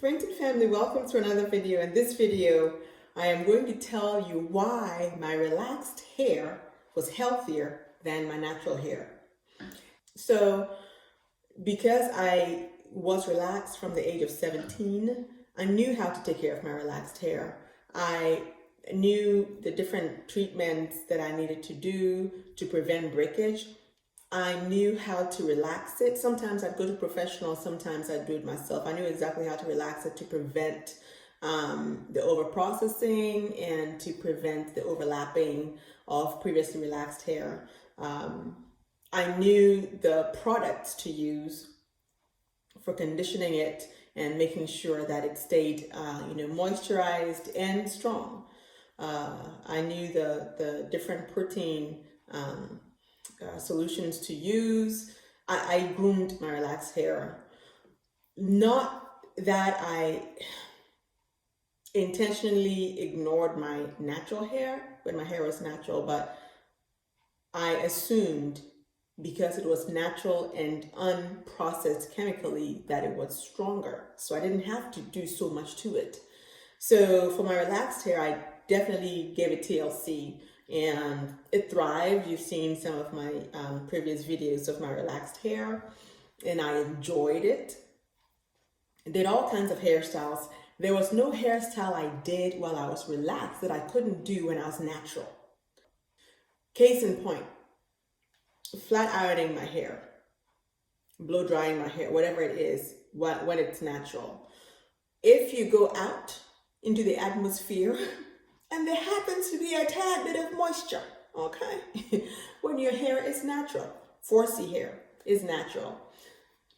Friends and family, welcome to another video. In this video, I am going to tell you why my relaxed hair was healthier than my natural hair. So, because I was relaxed from the age of 17, I knew how to take care of my relaxed hair. I knew the different treatments that I needed to do to prevent breakage. I knew how to relax it. Sometimes I'd go to professionals, sometimes I'd do it myself. I knew exactly how to relax it to prevent the overprocessing and to prevent the overlapping of previously relaxed hair. I knew the products to use for conditioning it and making sure that it stayed, moisturized and strong. I knew the different protein solutions to use. I groomed my relaxed hair. Not that I intentionally ignored my natural hair when my hair was natural, but I assumed because it was natural and unprocessed chemically that it was stronger. So I didn't have to do so much to it. So for my relaxed hair, I definitely gave it TLC and it thrived. You've seen some of my previous videos of my relaxed hair and I enjoyed it. I did all kinds of hairstyles. There was no hairstyle I did while I was relaxed that I couldn't do when I was natural. Case in point, flat ironing my hair, blow drying my hair, whatever it is, when it's natural. If you go out into the atmosphere and there happens to be a tad bit of moisture, okay? When your hair is natural, 4C hair is natural.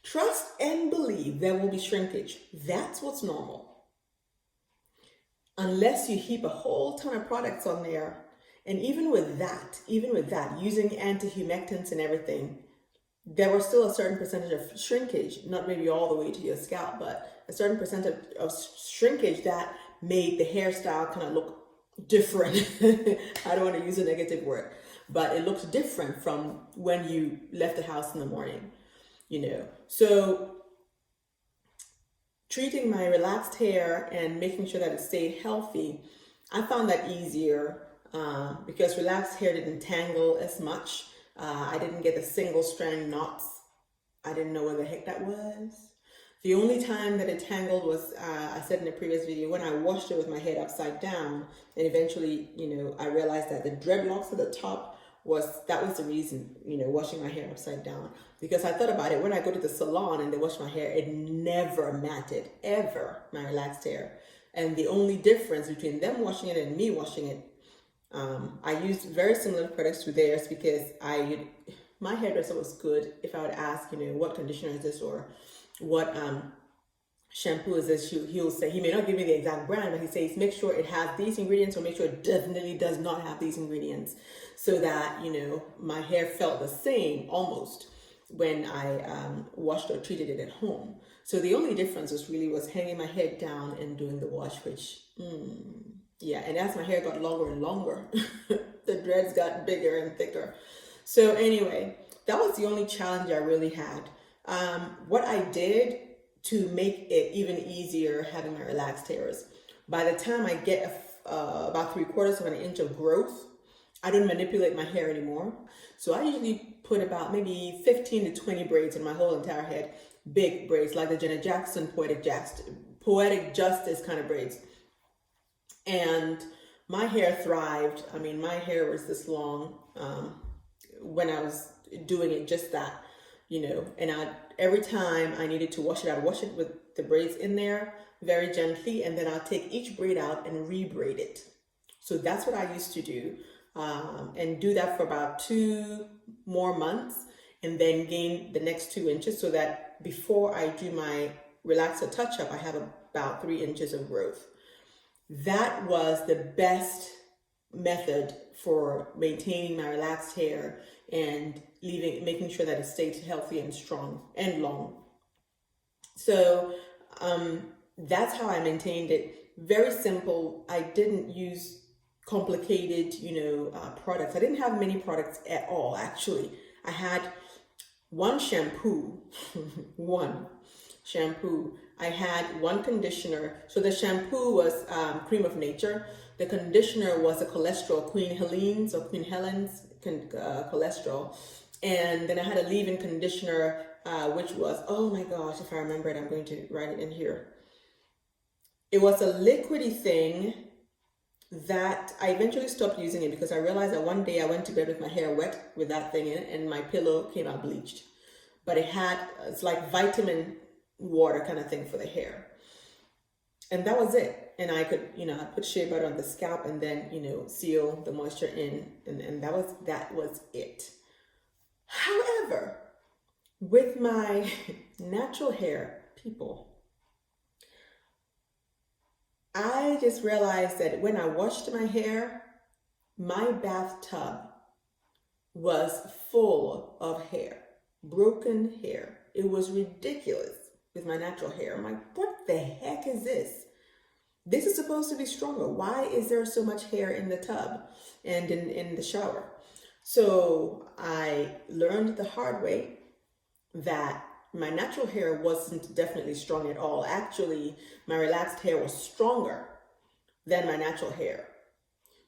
Trust and believe there will be shrinkage. That's what's normal. Unless you heap a whole ton of products on there, and even with that, using anti-humectants and everything, there was still a certain percentage of shrinkage, not maybe all the way to your scalp, but a certain percentage of shrinkage that made the hairstyle kind of look different. I don't want to use a negative word, but it looks different from when you left the house in the morning, So treating my relaxed hair and making sure that it stayed healthy, I found that easier because relaxed hair didn't tangle as much. I didn't get the single strand knots. I didn't know what the heck that was. The only time that it tangled was, I said in a previous video, when I washed it with my head upside down, and eventually, I realized that the dreadlocks at the top was the reason, washing my hair upside down. Because I thought about it, when I go to the salon and they wash my hair, it never matted, ever, my relaxed hair. And the only difference between them washing it and me washing it, I used very similar products to theirs because my hairdresser was good. If I would ask, what conditioner is this or what shampoo is this, he'll say, he may not give me the exact brand, but he says, make sure it has these ingredients or make sure it definitely does not have these ingredients so that, my hair felt the same almost when I washed or treated it at home. So the only difference was hanging my head down and doing the wash, which, yeah. And as my hair got longer and longer, the dreads got bigger and thicker. So anyway, that was the only challenge I really had. What I did to make it even easier having my relaxed hairs, by the time I get about 3/4 of an inch of growth, I don't manipulate my hair anymore. So I usually put about maybe 15 to 20 braids in my whole entire head, big braids like the Janet Jackson Poetic Justice kind of braids. And my hair thrived. I mean, my hair was this long when I was doing it just that, and every time I needed to wash it, I'd wash it with the braids in there very gently, and then I'll take each braid out and re-braid it. So that's what I used to do, and do that for about 2 more months, and then gain the next 2 inches so that before I do my relaxer touch-up, I have about 3 inches of growth. That was the best method for maintaining my relaxed hair and making sure that it stayed healthy and strong and long. So that's how I maintained it. Very simple. I didn't use complicated, products. I didn't have many products at all, actually. I had one shampoo, I had one conditioner. So the shampoo was Cream of Nature. The conditioner was a cholesterol, Queen Helene's or Queen Helen's cholesterol. And then I had a leave-in conditioner, which was, oh my gosh, if I remember it, I'm going to write it in here. It was a liquidy thing that I eventually stopped using it because I realized that one day I went to bed with my hair wet with that thing in it and my pillow came out bleached. But it's like vitamin water kind of thing for the hair. And that was it. And I could, I put shea butter on the scalp and then, seal the moisture in. And that was it. However, with my natural hair, people, I just realized that when I washed my hair, my bathtub was full of hair, broken hair. It was ridiculous with my natural hair. I'm like, what the heck is this? This is supposed to be stronger. Why is there so much hair in the tub and in the shower? So I learned the hard way that my natural hair wasn't definitely strong at all. Actually, my relaxed hair was stronger than my natural hair.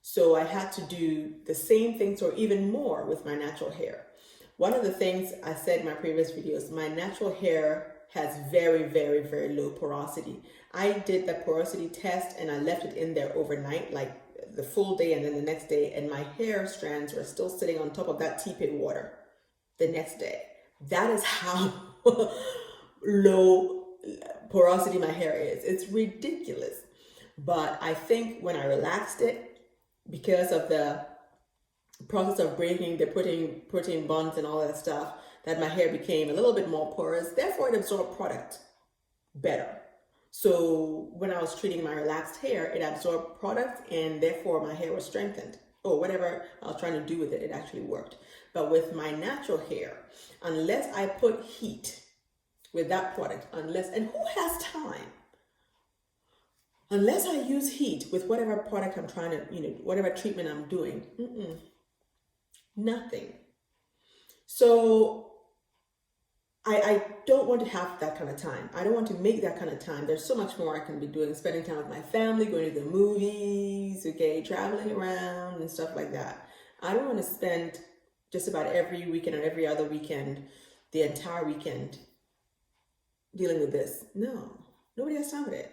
So I had to do the same things or even more with my natural hair. One of the things I said in my previous videos, my natural hair has very, very, very low porosity. I did the porosity test and I left it in there overnight, like the full day and then the next day, and my hair strands were still sitting on top of that tepid water the next day. That is how low porosity my hair is. It's ridiculous. But I think when I relaxed it, because of the process of breaking the protein bonds and all that stuff, that my hair became a little bit more porous. Therefore, it absorbed product better. So when I was treating my relaxed hair, it absorbed product and therefore my hair was strengthened. Or whatever I was trying to do with it, it actually worked. But with my natural hair, unless I put heat with that product, and who has time? Unless I use heat with whatever product I'm trying to, whatever treatment I'm doing, nothing. So I don't want to have that kind of time. I don't want to make that kind of time. There's so much more I can be doing, spending time with my family, going to the movies, traveling around and stuff like that. I don't want to spend just about every weekend or every other weekend, the entire weekend, dealing with this. No, nobody has time for it.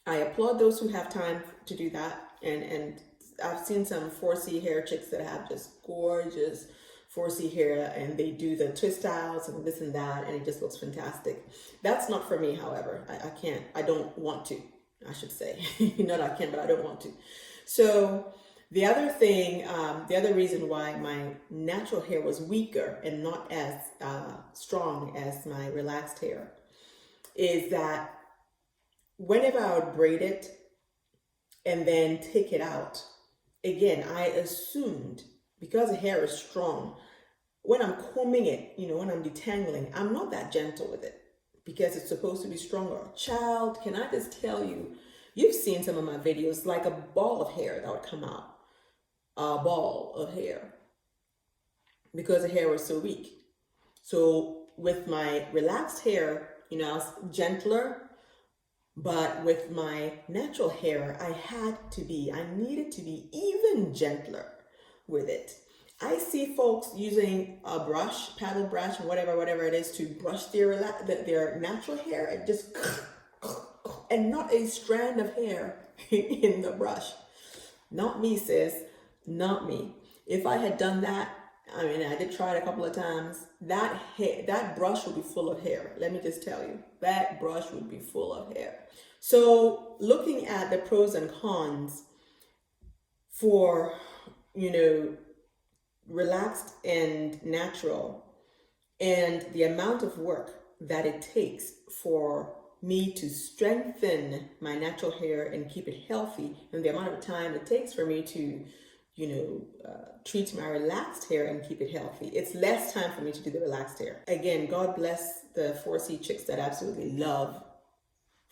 I applaud those who have time to do that. And I've seen some 4C hair chicks that have just gorgeous 4C hair and they do the twist styles and this and that, and it just looks fantastic. That's not for me, however. I don't want to, I should say. Not I can, but I don't want to. So the other thing, the other reason why my natural hair was weaker and not as strong as my relaxed hair is that whenever I would braid it and then take it out, again, I assumed because the hair is strong, when I'm combing it, when I'm detangling, I'm not that gentle with it because it's supposed to be stronger. Child, can I just tell you, you've seen some of my videos, like a ball of hair that would come out. A ball of hair because the hair was so weak. So with my relaxed hair, I was gentler, but with my natural hair, I needed to be even gentler with it. I see folks using a brush, paddle brush, whatever it is, to brush their natural hair and just, and not a strand of hair in the brush. Not me, sis. Not me. If I had done that, I did try it a couple of times, that brush would be full of hair. Let me just tell you, that brush would be full of hair. So looking at the pros and cons for, relaxed and natural, and the amount of work that it takes for me to strengthen my natural hair and keep it healthy, and the amount of time it takes for me to treat my relaxed hair and keep it healthy. It's less time for me to do the relaxed hair. Again, God bless the 4C chicks that absolutely love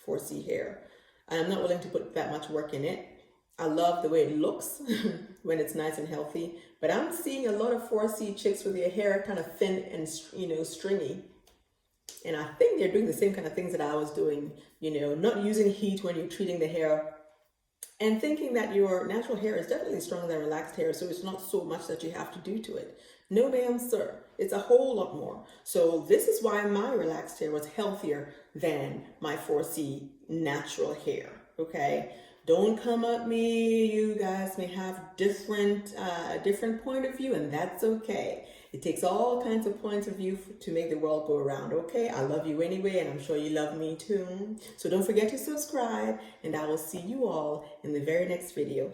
4C hair. I'm not willing to put that much work in it. I love the way it looks when it's nice and healthy, but I'm seeing a lot of 4C chicks with their hair kind of thin and, stringy. And I think they're doing the same kind of things that I was doing, not using heat when you're treating the hair, and thinking that your natural hair is definitely stronger than relaxed hair, so it's not so much that you have to do to it. No, ma'am, sir. It's a whole lot more. So this is why my relaxed hair was healthier than my 4C natural hair, okay? Don't come at me. You guys may have different point of view, and that's okay. It takes all kinds of points of view to make the world go around, okay? I love you anyway, and I'm sure you love me too. So don't forget to subscribe, and I will see you all in the very next video.